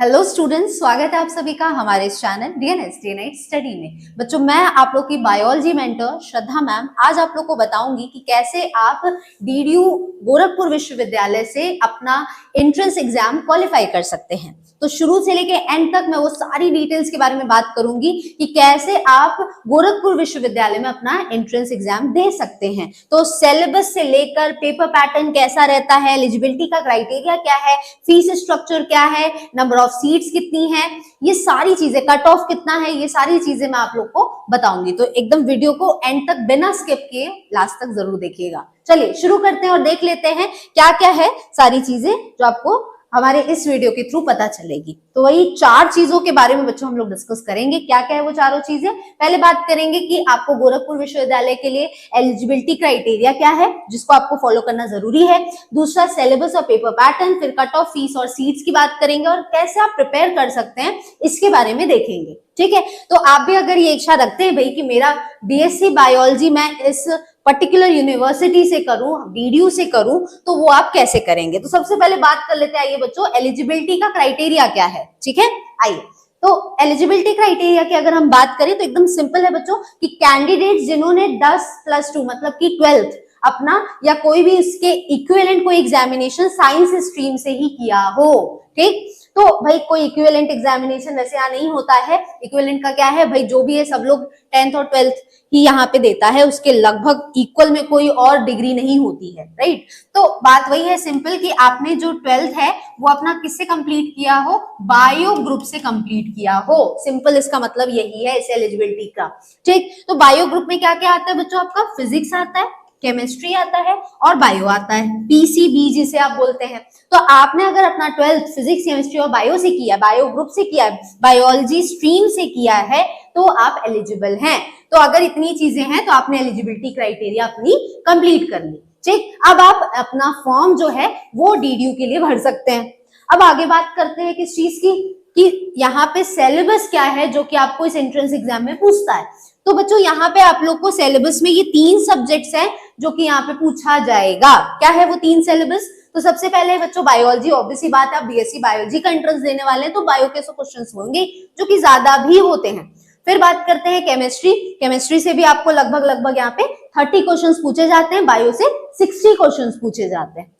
Hello students, स्वागत है आप सभी का हमारे इस channel DNS day night study में। बच्चों, मैं आप लोग की बायोलॉजी मेंटर श्रद्धा मैम आज आप लोग को बताऊंगी कि कैसे आप डीडीयू गोरखपुर विश्वविद्यालय से अपना एंट्रेंस एग्जाम क्वालिफाई कर सकते हैं। तो शुरू से लेके एंड तक मैं वो सारी डिटेल्स के बारे में बात करूंगी कि कैसे आप गोरखपुर विश्वविद्यालय में अपना एंट्रेंस एग्जाम दे सकते हैं। तो सिलेबस से लेकर पेपर पैटर्न कैसा रहता है, एलिजिबिलिटी का क्राइटेरिया क्या है, फीस स्ट्रक्चर क्या है, नंबर ऑफ सीट्स कितनी है, ये सारी चीजें, कट ऑफ कितना है, ये सारी चीजें मैं आप लोग को बताऊंगी। तो एकदम वीडियो को एंड तक बिना स्किप किए लास्ट तक जरूर देखिएगा। चलिए शुरू करते हैं और देख लेते हैं क्या क्या है सारी चीजें जो आपको हमारे इस वीडियो के थ्रू पता चलेगी। तो वही 4 चीजों के बारे में बच्चों हम लोग डिस्कस करेंगे। क्या क्या है वो चारों चीजें? पहले बात करेंगे कि आपको गोरखपुर विश्वविद्यालय के लिए एलिजिबिलिटी क्राइटेरिया क्या है जिसको आपको फॉलो करना जरूरी है। दूसरा, सिलेबस और पेपर पैटर्न, फिर कट ऑफ, फीस और सीट्स की बात करेंगे और कैसे आप प्रिपेयर कर सकते हैं इसके बारे में देखेंगे। ठीक है, तो आप भी अगर ये इच्छा रखते हैं भाई कि मेरा बीएससी बायोलॉजी मैं इस पर्टिकुलर यूनिवर्सिटी से करूं, डीडीयू से करूं, तो वो आप कैसे करेंगे? तो सबसे पहले बात कर लेते हैं, आइए बच्चों, एलिजिबिलिटी का क्राइटेरिया क्या है। ठीक है, आइए। तो एलिजिबिलिटी क्राइटेरिया की अगर हम बात करें तो एकदम सिंपल है बच्चों कि कैंडिडेट जिन्होंने 10+2 मतलब कि 12th अपना या कोई भी इसके इक्विवेलेंट कोई एग्जामिनेशन साइंस स्ट्रीम से ही किया हो। ठीक, तो भाई कोई इक्विवेलेंट एग्जामिनेशन वैसे यहाँ नहीं होता है। इक्विवेलेंट का क्या है भाई, जो भी है सब लोग 10th और 12th ही यहाँ पे देता है, उसके लगभग इक्वल में कोई और डिग्री नहीं होती है, राइट। तो बात वही है सिंपल कि आपने जो 12th है वो अपना किससे कंप्लीट किया हो, बायो ग्रुप से कंप्लीट किया हो। सिंपल इसका मतलब यही है इस एलिजिबिलिटी का। ठीक, तो बायो ग्रुप में क्या क्या आता है बच्चों? आपका फिजिक्स आता है, केमिस्ट्री आता है और बायो आता है, पीसीबी जिसे आप बोलते हैं। तो आपने अगर अपना 12th फिजिक्स, केमिस्ट्री और बायो से किया, बायो ग्रुप से किया, बायोलॉजी स्ट्रीम से किया है, तो आप एलिजिबल हैं। तो अगर इतनी चीजें हैं तो आपने एलिजिबिलिटी क्राइटेरिया अपनी कंप्लीट कर ली। ठीक, अब आप अपना फॉर्म जो है वो डीडीयू के लिए भर सकते हैं। अब आगे बात करते हैं किस चीज की, कि यहाँ पे सिलेबस क्या है जो कि आपको इस एंट्रेंस एग्जाम में पूछता है। तो बच्चों यहाँ पे आप लोग को सिलेबस में ये 3 सब्जेक्ट्स हैं जो कि यहाँ पे पूछा जाएगा। क्या है वो 3 सिलेबस? तो सबसे पहले बच्चों बायोलॉजी, ऑब्वियस सी बात है, आप बीएससी बायोलॉजी का एंट्रेंस देने वाले हैं तो बायो के क्वेश्चंस होंगे जो कि ज्यादा भी होते हैं। फिर बात करते हैं केमिस्ट्री। केमिस्ट्री से भी आपको लगभग यहाँ पे 30 क्वेश्चंस पूछे जाते हैं, बायो से 60 क्वेश्चंस पूछे जाते हैं।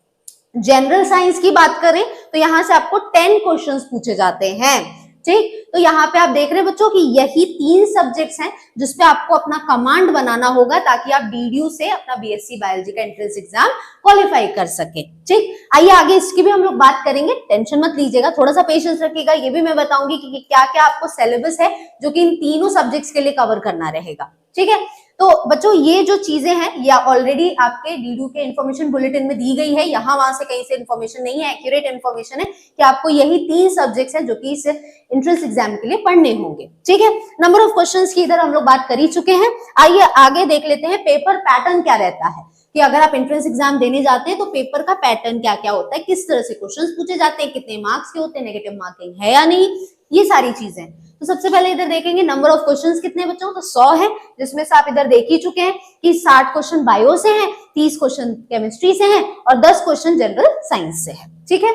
जनरल साइंस की बात करें तो यहाँ से आपको 10 क्वेश्चंस पूछे जाते हैं। ठीक, तो यहाँ पे आप देख रहे हैं बच्चों कि यही 3 सब्जेक्ट्स हैं जिसपे आपको अपना कमांड बनाना होगा ताकि आप डीडीयू से अपना बीएससी बायोलॉजी का एंट्रेंस एग्जाम क्वालिफाई कर सके। ठीक, आइए आगे इसकी भी हम लोग बात करेंगे, टेंशन मत लीजिएगा, थोड़ा सा पेशेंस रखिएगा। ये भी मैं बताऊंगी कि क्या क्या आपको सिलेबस है जो कि इन तीनों सब्जेक्ट्स के लिए कवर करना रहेगा। ठीक है, तो बच्चों ये जो चीजें हैं ये ऑलरेडी आपके डीडीयू के इंफॉर्मेशन बुलेटिन में दी गई है। यहाँ वहां से कहीं से इंफॉर्मेशन नहीं है, एक्यूरेट इंफॉर्मेशन है कि आपको यही 3 सब्जेक्ट्स हैं जो कि इस एंट्रेंस एग्जाम के लिए पढ़ने होंगे। ठीक है, नंबर ऑफ क्वेश्चंस की इधर हम लोग बात कर ही चुके हैं। आइए आगे देख लेते हैं पेपर पैटर्न क्या रहता है, कि अगर आप एंट्रेंस एग्जाम देने जाते हैं तो पेपर का पैटर्न क्या क्या होता है, किस तरह से क्वेश्चंस पूछे जाते हैं, कितने मार्क्स के होते हैं, नेगेटिव मार्किंग है या नहीं, ये सारी चीजें। तो सबसे पहले इधर देखेंगे नंबर ऑफ क्वेश्चंस कितने बच्चों, तो 100 है, जिसमें से आप इधर देख ही चुके हैं कि 60 क्वेश्चन बायो से हैं, 30 क्वेश्चन केमिस्ट्री से हैं और 10 क्वेश्चन जनरल साइंस से है। ठीक है,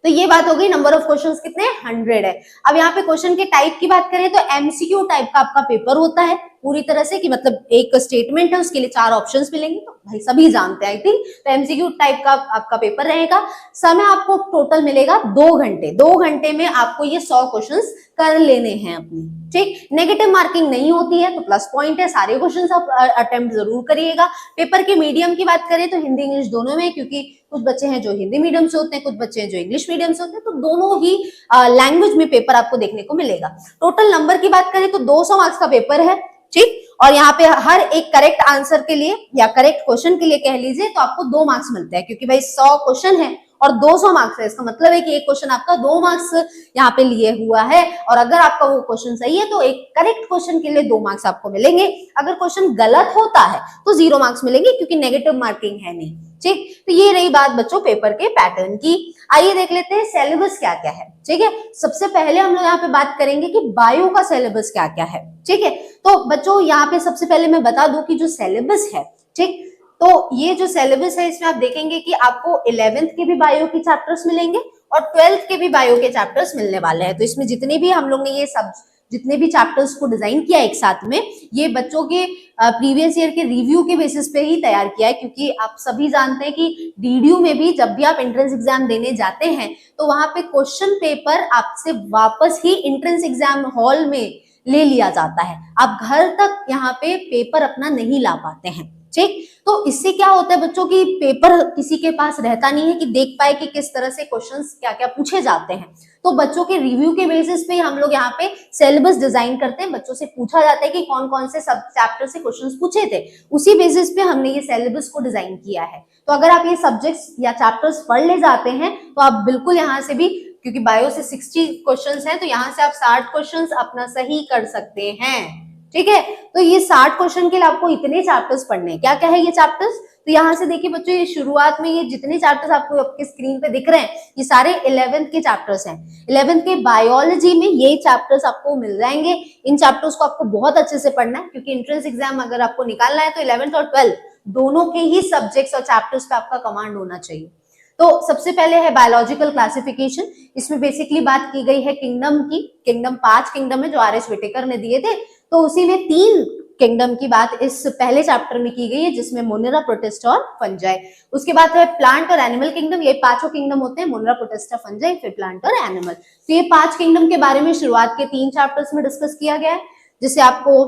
तो ये बात हो गई। नंबर ऑफ क्वेश्चंस कितने, 100 है। अब यहाँ पे क्वेश्चन के टाइप की बात करें तो एमसीक्यू टाइप का आपका पेपर होता है पूरी तरह से, कि मतलब एक स्टेटमेंट है उसके लिए 4 ऑप्शंस मिलेंगे, तो भाई सभी जानते हैं आई थिंक। तो एमसीक्यू टाइप का आपका पेपर रहेगा। समय आपको टोटल मिलेगा 2 घंटे। 2 घंटे में आपको ये 100 क्वेश्चंस कर लेने हैं अपनी। ठीक, नेगेटिव मार्किंग नहीं होती है तो प्लस पॉइंट है, सारे क्वेश्चंस आप अटेम्प्ट जरूर करिएगा। पेपर के मीडियम की बात करें तो हिंदी इंग्लिश दोनों में, क्योंकि कुछ बच्चे हैं जो हिंदी मीडियम से होते हैं, कुछ बच्चे हैं जो इंग्लिश मीडियम से होते हैं, तो दोनों ही लैंग्वेज में पेपर आपको देखने को मिलेगा। टोटल नंबर की बात करें तो 200 मार्क्स का पेपर है। ठीक, और यहाँ पे हर एक करेक्ट आंसर के लिए या करेक्ट क्वेश्चन के लिए कह लीजिए तो आपको 2 मार्क्स मिलते हैं, क्योंकि भाई 100 क्वेश्चन है और 200 मार्क्स है, इसका मतलब है कि एक क्वेश्चन आपका 2 मार्क्स यहाँ पे लिए हुआ है। और अगर आपका वो क्वेश्चन सही है तो एक करेक्ट क्वेश्चन के लिए 2 मार्क्स आपको मिलेंगे। अगर क्वेश्चन गलत होता है तो 0 मार्क्स मिलेंगे, क्योंकि नेगेटिव मार्किंग है नहीं। ठीक, तो ये रही बात बच्चों पेपर के पैटर्न की। आइए देख लेते हैं सिलेबस क्या क्या है। ठीक है, सबसे पहले हम लोग यहाँ पे बात करेंगे कि बायो का सिलेबस क्या क्या है। ठीक है, तो बच्चों यहाँ पे सबसे पहले मैं बता दूं कि जो सिलेबस है, ठीक, तो ये जो सिलेबस है इसमें आप देखेंगे कि आपको 11th के भी बायो के चैप्टर्स मिलेंगे और 12th के भी बायो के चैप्टर्स मिलने वाले हैं। तो इसमें जितने भी हम लोग ने ये सब जितने भी चैप्टर्स को डिजाइन किया एक साथ में, ये बच्चों के प्रीवियस ईयर के रिव्यू के बेसिस पे ही तैयार किया है, क्योंकि आप सभी जानते हैं कि डीडीयू में भी जब भी आप एंट्रेंस एग्जाम देने जाते हैं तो वहां पे क्वेश्चन पेपर आपसे वापस ही एंट्रेंस एग्जाम हॉल में ले लिया जाता है, आप घर तक यहाँ पे पेपर अपना नहीं ला पाते हैं। ठीक, तो इससे क्या होता है बच्चों की पेपर किसी के पास रहता नहीं है कि देख पाए कि किस तरह से क्वेश्चंस क्या क्या पूछे जाते हैं। तो बच्चों के रिव्यू के बेसिस पे हम लोग यहाँ पे सिलेबस डिजाइन करते हैं, बच्चों से पूछा जाता है कि कौन कौन से सब चैप्टर से क्वेश्चंस पूछे थे, उसी बेसिस पे हमने ये सिलेबस को डिजाइन किया है। तो अगर आप ये सब्जेक्ट्स या चैप्टर्स पढ़ ले जाते हैं तो आप बिल्कुल यहाँ से भी, क्योंकि बायो से 60 क्वेश्चंस हैं, तो यहाँ से आप 60 क्वेश्चंस अपना सही कर सकते हैं। ठीक है, तो ये 60 क्वेश्चन के लिए आपको इतने चैप्टर्स पढ़ने हैं। क्या क्या है ये चैप्टर्स, तो यहाँ से देखिए बच्चों, ये शुरुआत में ये जितने चैप्टर्स आपको आपके स्क्रीन पे दिख रहे हैं ये सारे 11th के चैप्टर्स हैं। 11th के बायोलॉजी में ये चैप्टर्स आपको मिल जाएंगे। इन चैप्टर्स को आपको बहुत अच्छे से पढ़ना है, क्योंकि एंट्रेंस एग्जाम अगर आपको निकालना है तो 11th और 12th दोनों के ही सब्जेक्ट्स और चैप्टर्स पे आपका कमांड होना चाहिए। तो सबसे पहले है बायोलॉजिकल क्लासिफिकेशन। इसमें बेसिकली बात की गई है किंगडम की। किंगडम 5 किंगडम है जो आर एस विटेकर ने दिए थे, तो उसी में 3 किंगडम की बात इस पहले चैप्टर में की गई है, जिसमें मोनेरा, प्रोटिस्टा और फंजाई। उसके बाद है प्लांट और एनिमल किंगडम। ये 5 किंगडम होते हैं, मोनेरा, प्रोटिस्टा, फंजाई, फिर प्लांट और एनिमल। तो ये 5 किंगडम के बारे में शुरुआत के 3 चैप्टर्स में डिस्कस किया गया है, जिससे आपको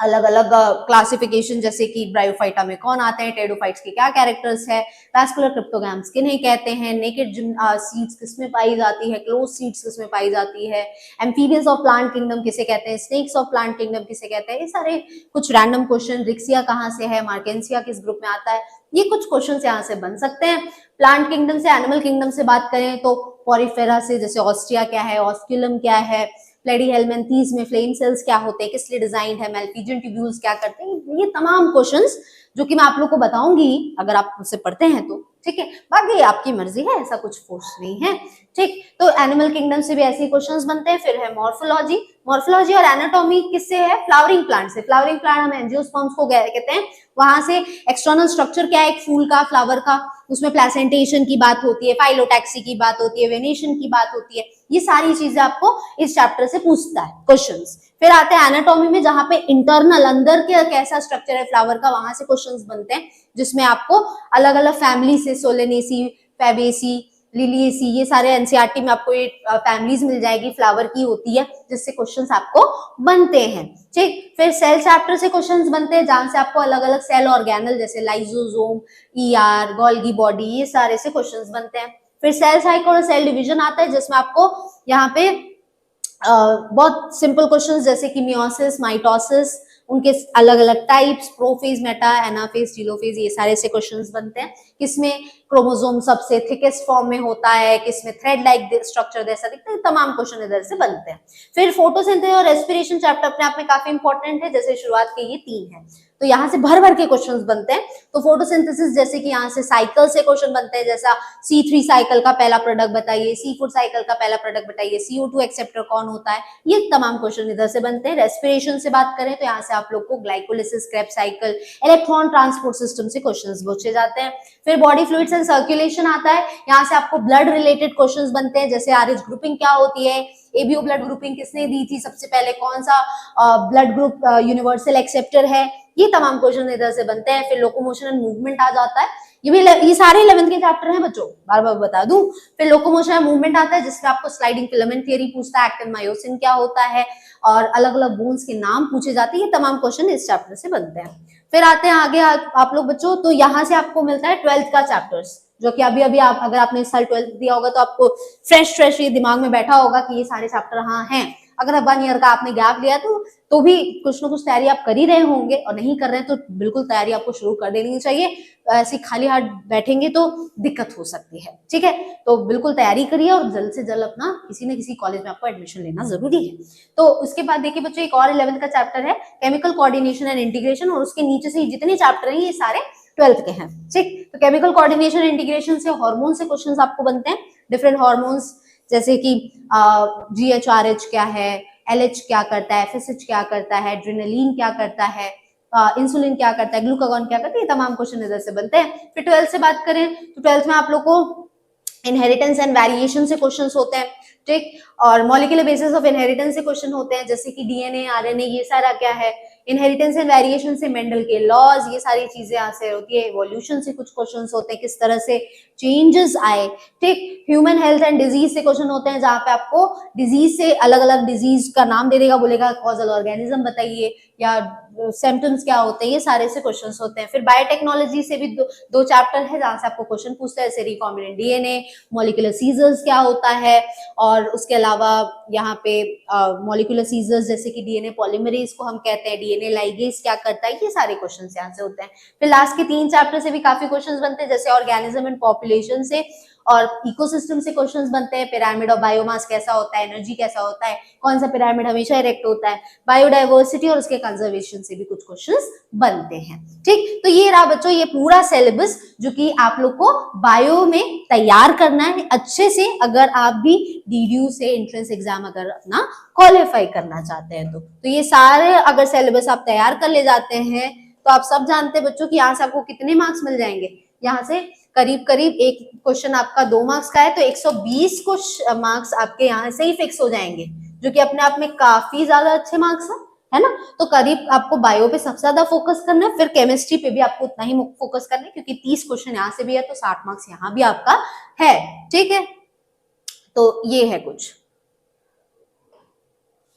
अलग अलग क्लासिफिकेशन, जैसे कि ब्रायोफाइटा में कौन आते हैं, टेडोफाइट्स के क्या कैरेक्टर्स है, वैस्कुलर क्रिप्टोगैम्स किन्हें कहते हैं, नेकेड सीड्स किसमें पाई जाती है, क्लोज सीड्स किसमें पाई जाती है, एम्फीबियंस ऑफ प्लांट किंगडम किसे कहते हैं, स्नेक्स ऑफ प्लांट किंगडम किसे कहते हैं। ये सारे कुछ रैंडम क्वेश्चन, रिक्सिया कहाँ से है, मार्केंसिया किस ग्रुप में आता है, ये कुछ क्वेश्चन यहाँ से बन सकते हैं। प्लांट किंगडम से एनिमल किंगडम से बात करें तो पॉरीफेरा से जैसे ऑस्ट्रिया क्या है, ऑस्क्यूलम क्या है, प्लेडीहेल्मिन्थीज में फ्लेम सेल्स क्या होते हैं, किस लिए डिजाइन है, मेल्फिजियन ट्यूब्यूल्स क्या करते हैं, ये तमाम क्वेश्चंस जो कि मैं आप लोग को बताऊंगी अगर आप मुझसे पढ़ते हैं तो। ठीक है, बाकी आपकी मर्जी है, ऐसा कुछ फोर्स नहीं है। ठीक, तो एनिमल किंगडम से भी ऐसे क्वेश्चंस बनते हैं। फिर है मॉर्फोलॉजी। मॉर्फोलॉजी और एनाटॉमी किससे है, फ्लावरिंग प्लांट से। फ्लावरिंग प्लांट हम एंजियोस्पर्म्स को कहते हैं, वहां से एक्सटर्नल स्ट्रक्चर क्या है एक फूल का, फ्लावर का, उसमें प्लेसेंटेशन की बात होती है, फाइलोटैक्सी की बात होती है, वेनेशन की बात होती है, ये सारी चीजें आपको इस चैप्टर से पूछता है क्वेश्चंस। फिर आते हैं एनाटॉमी में, जहां पे इंटरनल अंदर के कैसा स्ट्रक्चर है फ्लावर का, वहां से क्वेश्चंस बनते हैं, जिसमें आपको अलग अलग फैमिली से सोलेनेसी, फैबेसी, लिलिएसी, ये सारे एनसीईआरटी में आपको ये फैमिलीज मिल जाएगी, फ्लावर की होती है, जिससे क्वेश्चंस आपको बनते हैं। ठीक, फिर सेल चैप्टर से क्वेश्चंस बनते हैं, जहां से आपको अलग अलग सेल ऑर्गेनल जैसे लाइजोसोम, ईआर, गोल्गी बॉडी, ये सारे से क्वेश्चंस बनते हैं। फिर सेल साइकिल और सेल डिवीजन आता है, जिसमें आपको यहाँ पे बहुत सिंपल क्वेश्चंस जैसे कि मियोसिस, माइटोसिस, उनके अलग अलग types, prophase, Meta, anaphase, telophase, ये सारे से क्वेश्चंस बनते हैं। किसमें क्रोमोसोम सबसे थिकेस्ट फॉर्म में होता है, किसमें थ्रेड लाइक स्ट्रक्चर जैसा दिखता है, तमाम क्वेश्चन इधर से बनते हैं। फिर फोटोसिंथेसिस और रेस्पिरेशन चैप्टर अपने आप में काफी इंपॉर्टेंट है, जैसे शुरुआत के ये 3 है, तो यहाँ से भर भर के क्वेश्चंस बनते हैं। तो फोटोसिंथेसिस जैसे कि यहाँ से साइकिल से क्वेश्चन बनते हैं, जैसा C3 साइकिल का पहला प्रोडक्ट बताइए, C4 साइकिल का पहला प्रोडक्ट बताइए, CO2 एक्सेप्टर कौन होता है, ये तमाम क्वेश्चन इधर से बनते हैं। रेस्पिरेशन से बात करें तो यहाँ से आप लोग को glycolysis, Krebs cycle, electron transport system से क्वेश्चंस पूछे जाते हैं। फिर बॉडी फ्लूइड्स एंड सर्कुलेशन आता है, यहाँ से आपको ब्लड रिलेटेड क्वेश्चंस बनते हैं, जैसे आरएच ग्रुपिंग क्या होती है, एबीओ ब्लड ग्रुपिंग किसने दी थी सबसे पहले, कौन सा ब्लड ग्रुप यूनिवर्सल एक्सेप्टर है, ये तमाम क्वेश्चन इधर से बनते हैं। फिर लोकोमोशन एंड मूवमेंट आ जाता है, ये सारे 11th के चैप्टर हैं बच्चों, बार बार बता दूं। फिर लोकोमोशन एंड मूवमेंट आता है, जिसका आपको स्लाइडिंग फिलामेंट थ्योरी पूछता है, एक्टिन मायोसिन क्या होता है, और अलग अलग बोन्स के नाम पूछे जाते हैं, ये तमाम क्वेश्चन इस चैप्टर से बनते हैं। फिर आते हैं आगे आप लोग बच्चों, तो यहाँ से आपको मिलता है 12th का चैप्टर्स, जो कि अभी आप अगर आपने इस साल 12th दिया होगा तो आपको फ्रेश ये दिमाग में बैठा होगा कि ये सारे चैप्टर हाँ हैं। अगर 1 ईयर का आपने गैप लिया तो भी कुछ ना कुछ तैयारी आप कर ही रहे होंगे, और नहीं कर रहे हैं तो बिल्कुल तैयारी आपको शुरू कर देनी चाहिए। ऐसे खाली हाथ बैठेंगे तो दिक्कत हो सकती है। ठीक है, तो बिल्कुल तैयारी करिए और जल्द से जल्द अपना किसी न किसी कॉलेज में आपको एडमिशन लेना जरूरी है। तो उसके बाद देखिए बच्चों, एक और 11th का चैप्टर है केमिकल कोऑर्डिनेशन एंड इंटीग्रेशन, और उसके नीचे से जितने चैप्टर हैं ये सारे 12th के हैं। ठीक, तो केमिकल कोऑर्डिनेशन इंटीग्रेशन से हार्मोन से क्वेश्चंस आपको बनते हैं, डिफरेंट हार्मोन्स जैसे कि GHRH क्या है, LH क्या करता है, FSH क्या करता है, एड्रेनालिन क्या करता है, इंसुलिन क्या करता है, ग्लूकागॉन क्या करता है, ये तमाम क्वेश्चन इधर से बनते हैं। फिर 12th से बात करें तो 12th में आप लोग को इनहेरिटेंस एंड वेरिएशन से क्वेश्चंस होते हैं, ठीक। और मॉलिक्यूलर बेसिस ऑफ इनहेरिटेंस से क्वेश्चन होते हैं, जैसे कि डीएनए, आरएनए, ये सारा क्या है, इनहेरिटेंस एंड वेरिएशन से मेंडल के लॉज, ये सारी चीजें यहाँ से होती है। इवोल्यूशन से कुछ क्वेश्चंस होते हैं, किस तरह से चेंजेस आए, ठीक। ह्यूमन हेल्थ एंड डिजीज से क्वेश्चन होते हैं, जहाँ पे आपको डिजीज से अलग अलग डिजीज का नाम दे देगा, बोलेगा कॉजल ऑर्गेनिज्म बताइए या सिम्टम्स क्या होते हैं, ये सारे से क्वेश्चंस होते हैं। फिर बायोटेक्नोलॉजी से भी दो चैप्टर है जहाँ से आपको क्वेश्चन पूछता है, जैसे रिकॉम्बिनेंट डीएनए, मॉलिक्यूलर सीजर्स क्या होता है, और उसके अलावा यहाँ पे मॉलिक्यूलर सीजर्स जैसे कि डीएनए पॉलीमरेज को हम कहते हैं, डीएनए लाइगेज क्या करता है, ये सारे क्वेश्चंस यहाँ से होते हैं। फिर लास्ट के 3 चैप्टर से भी काफी क्वेश्चंस बनते हैं, जैसे ऑर्गेनिज्म एंड पॉपुलेशन से और इकोसिस्टम से क्वेश्चंस बनते हैं, पिरामिड ऑफ बायोमास कैसा होता है, एनर्जी कैसा होता है, कौन सा पिरामिड हमेशा इरेक्ट होता है, बायोडाइवर्सिटी और उसके कंजर्वेशन से भी कुछ क्वेश्चंस बनते हैं, ठीक। तो ये रहा बच्चों ये पूरा सिलेबस जो कि आप लोग को बायो में तैयार करना है अच्छे से, अगर आप भी डीडीयू से एंट्रेंस एग्जाम अगर अपना क्वालिफाई करना चाहते हैं तो ये सारे अगर सिलेबस आप तैयार कर ले जाते हैं तो आप सब जानते हैं बच्चों कि यहाँ से आपको कितने मार्क्स मिल जाएंगे। यहाँ से करीब करीब एक क्वेश्चन आपका 2 मार्क्स का है तो 120 कुछ मार्क्स आपके यहाँ से ही फिक्स हो जाएंगे, जो कि अपने आप में काफी ज्यादा अच्छे मार्क्स है ना। तो करीब आपको बायो पे सबसे ज्यादा फोकस करना है, फिर केमिस्ट्री पे भी आपको उतना ही फोकस करना है, क्योंकि 30 क्वेश्चन यहाँ से भी है तो 60 मार्क्स यहाँ भी आपका है, ठीक है। तो ये है कुछ,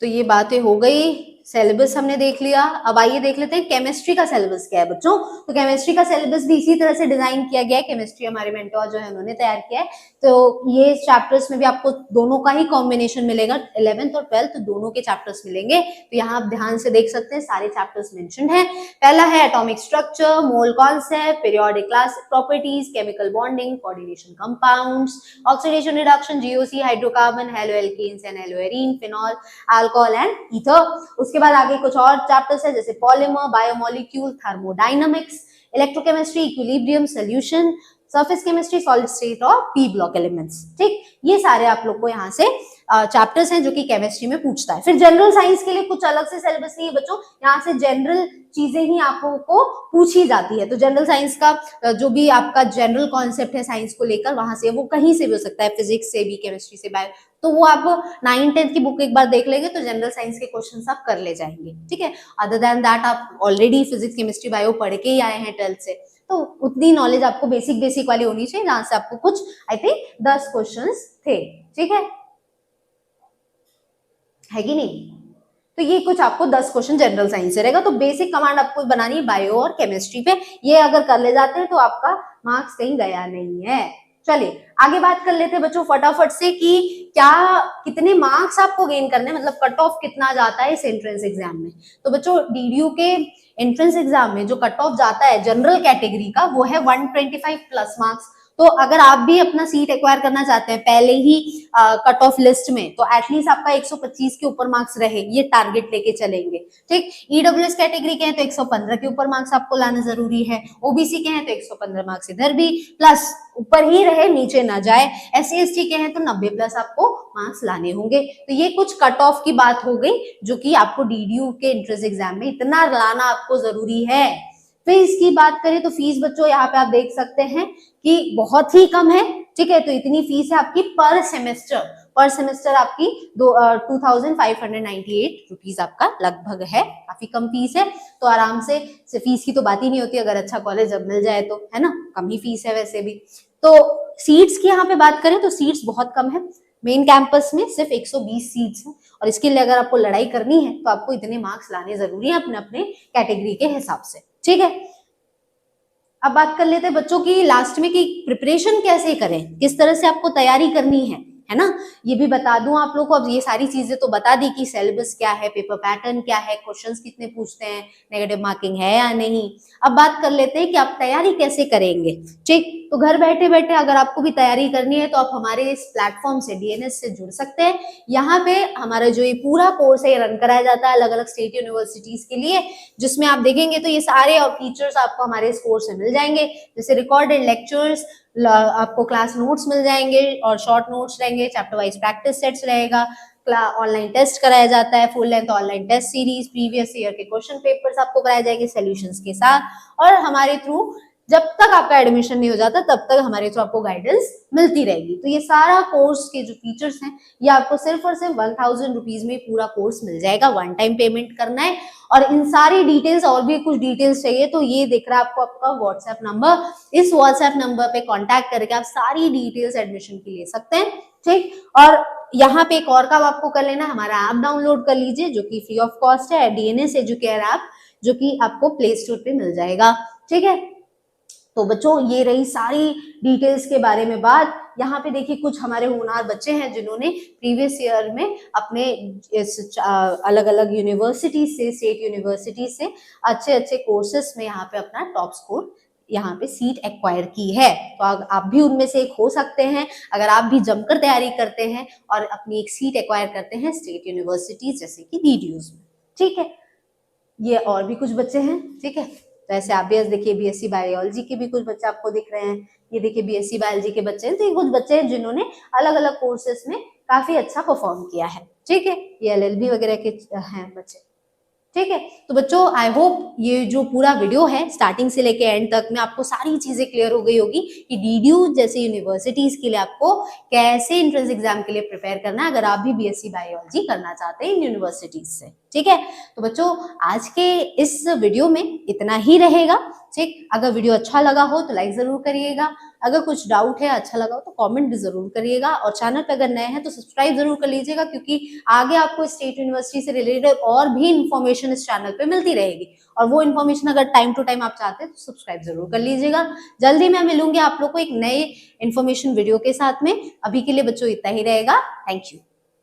तो ये बातें हो गई, सिलेबस हमने देख लिया। अब आइए देख लेते हैं केमिस्ट्री का सिलेबस क्या है बच्चों। तो केमिस्ट्री का सिलेबस भी इसी तरह से डिजाइन किया गया है, केमिस्ट्री हमारे मेंटोर जो है उन्होंने तैयार किया है। तो ये चैप्टर्स में भी आपको दोनों का ही कॉम्बिनेशन मिलेगा, 11th और 12th दोनों के चैप्टर्स मिलेंगे। तो यहाँ आप ध्यान से देख सकते हैं सारे चैप्टर्स मेंशन्ड है। पहला है atomic structure, mole concept, periodic class properties, chemical bonding, coordination compounds, oxidation reduction, GOC, hydrocarbon, haloalkanes and haloarene, phenol, alcohol and ether. उसके बाद आगे कुछ और चैप्टर्स है, जैसे polymer, biomolecule, thermodynamics, electrochemistry, equilibrium, solution, surface chemistry, solid state और P block elements, ठीक। ये सारे आप लोग को यहाँ से चैप्टर्स हैं जो कि केमिस्ट्री में पूछता है। फिर जनरल साइंस के लिए कुछ अलग से सिलेबस नहीं है बच्चों, यहाँ से जनरल चीजें ही आप लोगों को पूछी जाती है। तो जनरल साइंस का जो भी आपका जनरल कॉन्सेप्ट है साइंस को लेकर, वहां से वो कहीं से भी हो सकता है, फिजिक्स से भी, केमिस्ट्री से, बायो, तो वो आप 9th-10th की बुक एक बार देख लेंगे तो जनरल साइंस के क्वेश्चन आप कर ले जाएंगे, ठीक है। अदर देन दैट आप ऑलरेडी फिजिक्स, केमिस्ट्री, बायो पढ़ के ही आए हैं 12th से, तो उतनी नॉलेज आपको बेसिक वाली होनी चाहिए, जहां से आपको कुछ आई थिंक 10 क्वेश्चन थे, ठीक है कि नहीं। तो ये कुछ आपको 10 क्वेश्चन जनरल साइंस से रहेगा। तो बेसिक कमांड आपको बनानी है बायो और केमिस्ट्री पे, ये अगर कर ले जाते हैं तो आपका मार्क्स कहीं गया नहीं है। चलिए आगे बात कर लेते हैं बच्चों फटाफट से कि क्या कितने मार्क्स आपको गेन करने, मतलब कट ऑफ कितना जाता है इस एंट्रेंस एग्जाम में। तो बच्चों डीडीयू के एंट्रेंस एग्जाम में जो कट ऑफ जाता है जनरल कैटेगरी का, वो है 125 प्लस मार्क्स। तो अगर आप भी अपना सीट एक्वायर करना चाहते हैं पहले ही कट ऑफ लिस्ट में, तो एटलीस्ट आपका 125 के ऊपर मार्क्स रहे, ये टारगेट लेके चलेंगे, ठीक। ईडब्ल्यूएस कैटेगरी के हैं तो 115 के ऊपर मार्क्स आपको लाना जरूरी है, ओबीसी के हैं तो 115 मार्क्स इधर भी प्लस ऊपर ही रहे, नीचे ना जाए, एससी एसटी के हैं तो 90 प्लस आपको मार्क्स लाने होंगे। तो ये कुछ कट ऑफ की बात हो गई जो कि आपको डीडीयू के एंट्रेंस एग्जाम में इतना लाना आपको जरूरी है। फीस की बात करें तो फीस बच्चों यहाँ पे आप देख सकते हैं कि बहुत ही कम है, ठीक है। तो इतनी फीस है आपकी पर सेमेस्टर आपकी 2598 रुपीज आपका लगभग है, काफी कम फीस है। तो आराम से फीस की तो बात ही नहीं होती अगर अच्छा कॉलेज जब मिल जाए तो, है ना, कम ही फीस है वैसे भी। तो सीट्स की यहाँ पे बात करें तो सीट्स बहुत कम है, मेन कैंपस में सिर्फ 120 सीट्स हैं, और इसके लिए अगर आपको लड़ाई करनी है तो आपको इतने मार्क्स लाने जरूरी है अपने अपने कैटेगरी के हिसाब से, ठीक है। अब बात कर लेते हैं बच्चों की लास्ट में कि प्रिपरेशन कैसे करें, किस तरह से आपको तैयारी करनी है ना। ये भी बता दूं आप लोग को, अब ये सारी चीजें तो बता दी कि सिलेबस क्या है, पेपर पैटर्न क्या है, क्वेश्चंस कितने पूछते हैं, नेगेटिव मार्किंग है या नहीं। अब बात कर लेते हैं कि आप तैयारी कैसे करेंगे, ठीक। तो घर बैठे बैठे अगर आपको भी तैयारी करनी है तो आप हमारे इस प्लेटफॉर्म से डीएनएस से जुड़ सकते हैं। यहाँ पे हमारा जो ये पूरा कोर्स है रन कराया जाता है अलग अलग स्टेट यूनिवर्सिटीज के लिए, जिसमें आप देखेंगे तो ये सारे और फीचर्स आपको हमारे इस कोर्स में मिल जाएंगे, जैसे रिकॉर्डेड लेक्चर्स, आपको क्लास नोट्स मिल जाएंगे और शॉर्ट नोट्स रहेंगे, चैप्टर वाइज प्रैक्टिस सेट्स रहेगा, ऑनलाइन टेस्ट कराया जाता है, full length online test series, previous year के क्वेश्चन पेपर्स आपको कराए जाएंगे सॉल्यूशंस के साथ, और हमारे थ्रू जब तक आपका एडमिशन नहीं हो जाता तब तक हमारे थ्रू आपको गाइडेंस मिलती रहेगी। तो ये सारा कोर्स के जो फीचर्स हैं ये आपको सिर्फ और सिर्फ 1000 रुपीज में पूरा कोर्स मिल जाएगा। वन टाइम पेमेंट करना है और इन सारी डिटेल्स और भी कुछ डिटेल्स चाहिए तो ये दिख रहा है आपको आपका व्हाट्सएप नंबर, इस व्हाट्सएप नंबर पे कांटेक्ट करके आप सारी डिटेल्स एडमिशन की ले सकते हैं। ठीक, और यहाँ पे एक और काम आपको कर लेना, हमारा ऐप डाउनलोड कर लीजिए जो कि फ्री ऑफ कॉस्ट है, डीएनएस एजुकेयर ऐप, जो कि आपको प्ले स्टोर पे मिल जाएगा। ठीक है, तो बच्चों ये रही सारी डिटेल्स के बारे में बात। यहाँ पे देखिए कुछ हमारे होनहार बच्चे हैं जिन्होंने प्रीवियस ईयर में अपने इस अलग अलग यूनिवर्सिटी से, स्टेट यूनिवर्सिटी से अच्छे अच्छे कोर्सेस में यहाँ पे अपना टॉप स्कोर यहाँ पे सीट एक्वायर की है। तो आप भी उनमें से एक हो सकते हैं अगर आप भी जमकर तैयारी करते हैं और अपनी एक सीट एक्वायर करते हैं स्टेट यूनिवर्सिटीज जैसे कि डीडीयूज में। ठीक है, ये और भी कुछ बच्चे हैं। ठीक है, तो ऐसे आप भी देखिए बीएससी बायोलॉजी के भी कुछ बच्चे आपको दिख रहे हैं, ये देखिए बीएससी बायोलॉजी के बच्चे हैं। तो ये कुछ बच्चे हैं जिन्होंने अलग अलग कोर्सेस में काफी अच्छा परफॉर्म किया है। ठीक है, ये एलएलबी वगैरह के हैं बच्चे। ठीक है, तो बच्चों आई होप ये जो पूरा वीडियो है स्टार्टिंग से लेके एंड तक में आपको सारी चीजें क्लियर हो गई होगी कि डीडीयू जैसे यूनिवर्सिटीज के लिए आपको कैसे एंट्रेंस एग्जाम के लिए प्रिपेयर करना है अगर आप भी बीएससी बायोलॉजी करना चाहते हैं इन यूनिवर्सिटीज से। ठीक है, तो बच्चों आज के इस वीडियो में इतना ही रहेगा। ठीक, अगर वीडियो अच्छा लगा हो तो लाइक जरूर करिएगा, अगर कुछ डाउट है अच्छा लगा हो तो कमेंट भी जरूर करिएगा और चैनल पे अगर नए हैं तो सब्सक्राइब जरूर कर लीजिएगा क्योंकि आगे आपको स्टेट यूनिवर्सिटी से रिलेटेड और भी इंफॉर्मेशन इस चैनल पे मिलती रहेगी और वो इन्फॉर्मेशन अगर टाइम टू टाइम आप चाहते हैं तो सब्सक्राइब जरूर कर लीजिएगा। जल्दी मैं मिलूंगी आप लोग को एक नए इन्फॉर्मेशन वीडियो के साथ में। अभी के लिए बच्चों इतना ही रहेगा। Thank you.